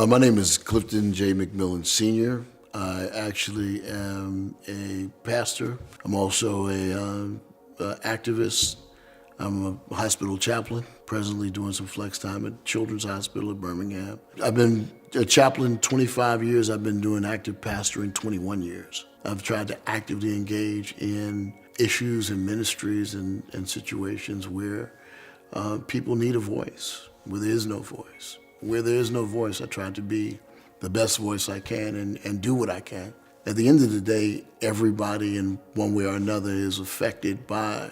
My name is Clifton J. McMillan, Sr. I actually am a pastor. I'm also a activist. I'm a hospital chaplain, presently doing some flex time at Children's Hospital of Birmingham. I've been a chaplain 25 years. I've been doing active pastoring 21 years. I've tried to actively engage in issues and ministries and situations where people need a voice, where there is no voice. Where there is no voice, I try to be the best voice I can and do what I can. At the end of the day, everybody in one way or another is affected by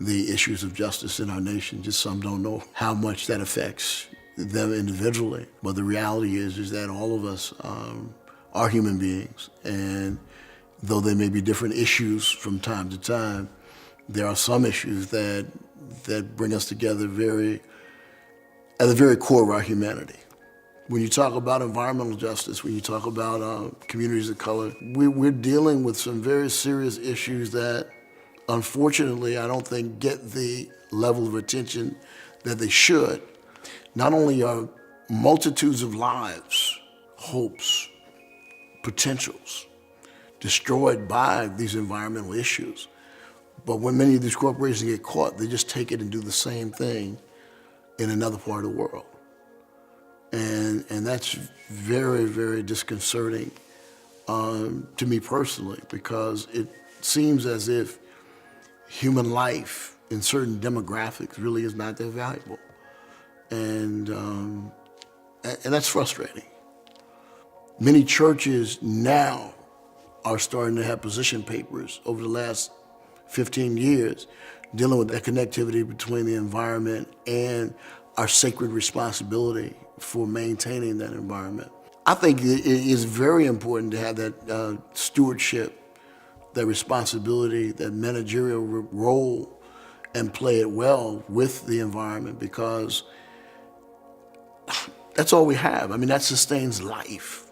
the issues of justice in our nation. Just some don't know how much that affects them individually. But the reality is that all of us are human beings. And though there may be different issues from time to time, there are some issues that bring us together at the very core of our humanity. When you talk about environmental justice, when you talk about communities of color, we're dealing with some very serious issues that, unfortunately, I don't think get the level of attention that they should. Not only are multitudes of lives, hopes, potentials destroyed by these environmental issues, but when many of these corporations get caught, they just take it and do the same thing in another part of the world. And that's very, very disconcerting to me personally, because it seems as if human life in certain demographics really is not that valuable. And that's frustrating. Many churches now are starting to have position papers over the last 15 years dealing with that connectivity between the environment and our sacred responsibility for maintaining that environment. I think it is very important to have that stewardship, that responsibility, that managerial role, and play it well with the environment, because that's all we have. I mean, that sustains life.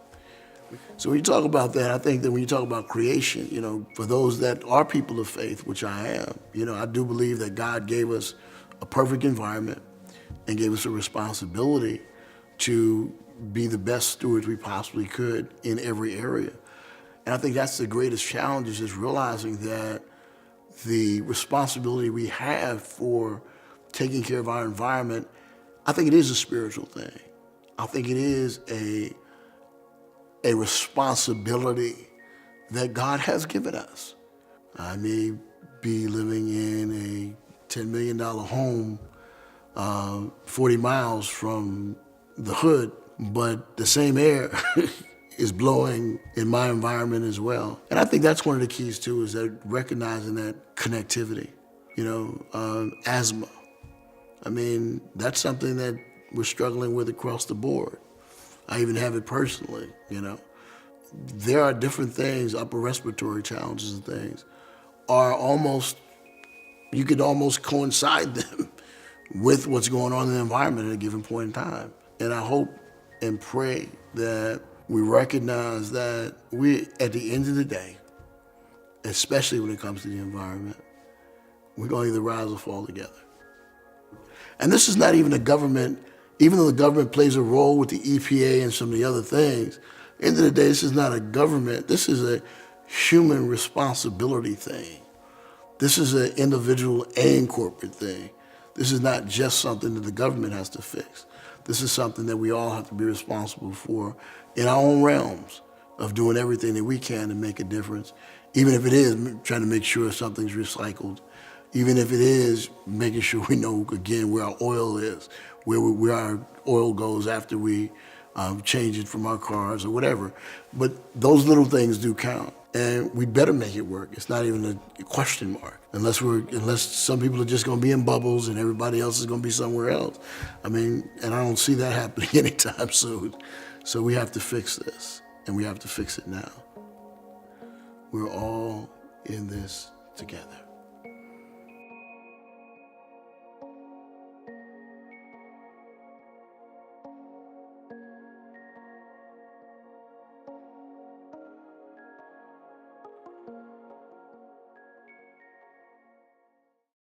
So when you talk about that, I think that when you talk about creation, for those that are people of faith, which I am, I do believe that God gave us a perfect environment and gave us a responsibility to be the best stewards we possibly could in every area. And I think that's the greatest challenge, is just realizing that the responsibility we have for taking care of our environment, I think it is a spiritual thing. I think it is a responsibility that God has given us. I may be living in a $10 million home 40 miles from the hood, but the same air is blowing in my environment as well. And I think that's one of the keys too, is that recognizing that connectivity. Asthma. I mean, that's something that we're struggling with across the board. I even have it personally, There are different things, upper respiratory challenges and things, you could almost coincide them with what's going on in the environment at a given point in time. And I hope and pray that we recognize that at the end of the day, especially when it comes to the environment, we're going to either rise or fall together. And this is not even a government, even though the government plays a role with the EPA and some of the other things, at the end of the day, this is not a government, this is a human responsibility thing. This is an individual and corporate thing. This is not just something that the government has to fix. This is something that we all have to be responsible for in our own realms of doing everything that we can to make a difference, even if it is trying to make sure something's recycled, even if it is making sure we know, again, where our oil is, where our oil goes after we change it from our cars or whatever. But those little things do count, and we better make it work. It's not even a question mark, unless some people are just going to be in bubbles and everybody else is going to be somewhere else. I mean, and I don't see that happening anytime soon. So we have to fix this, and we have to fix it now. We're all in this together.